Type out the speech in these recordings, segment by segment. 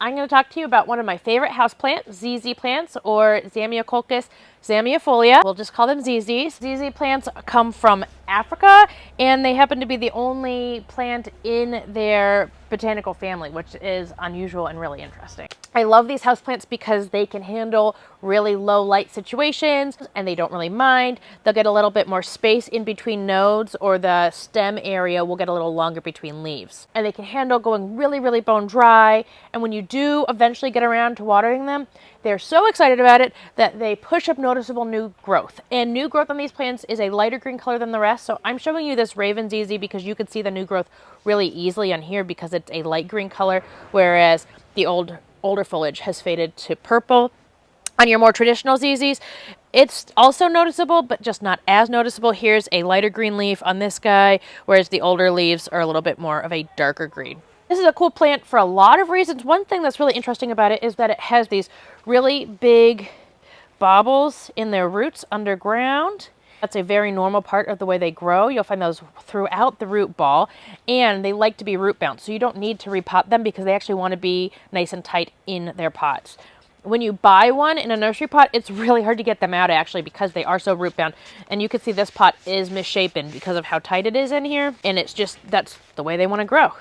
I'm going to talk to you about one of my favorite houseplants, ZZ plants, or Zamioculcas zamiifolia. We'll just call them ZZs. ZZ plants come from Africa, and they happen to be the only plant in their botanical family, which is unusual and really interesting. I love these houseplants because they can handle really low light situations and they don't really mind. They'll get a little bit more space in between nodes, or the stem area will get a little longer between leaves. And they can handle going really bone dry. And when you do eventually get around to watering them, they're so excited about it that they push up noticeable new growth. And new growth on these plants is a lighter green color than the rest. So I'm showing you this Raven ZZ because you can see the new growth really easily on here because it's a light green color, whereas the older foliage has faded to purple. On your more traditional ZZs, it's also noticeable, but just not as noticeable. Here's a lighter green leaf on this guy, whereas the older leaves are a little bit more of a darker green. This is a cool plant for a lot of reasons. One thing that's really interesting about it is that it has these really big baubles in their roots underground. That's a very normal part of the way they grow. You'll find those throughout the root ball, and they like to be root bound, so you don't need to repot them because they actually want to be nice and tight in their pots. When you buy one in a nursery pot, it's really hard to get them out actually because they are so root bound. And you can see this pot is misshapen because of how tight it is in here, and it's just, that's the way they want to grow.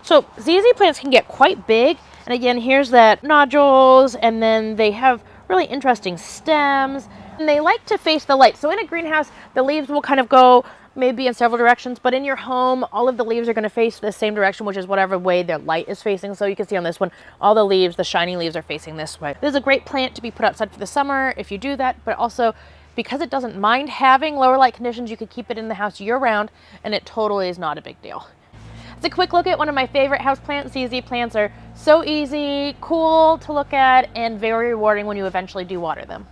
So ZZ plants can get quite big, and again, here's that nodules, and then they have really interesting stems, and they like to face the light. So in a greenhouse, the leaves will kind of go maybe in several directions, but in your home, all of the leaves are going to face the same direction, which is whatever way their light is facing. So you can see on this one, all the leaves, the shiny leaves, are facing this way. This is a great plant to be put outside for the summer if you do that, but also because it doesn't mind having lower light conditions, you could keep it in the house year round, and it totally is not a big deal. It's a quick look at one of my favorite houseplants. ZZ plants are so easy, cool to look at, and very rewarding when you eventually do water them.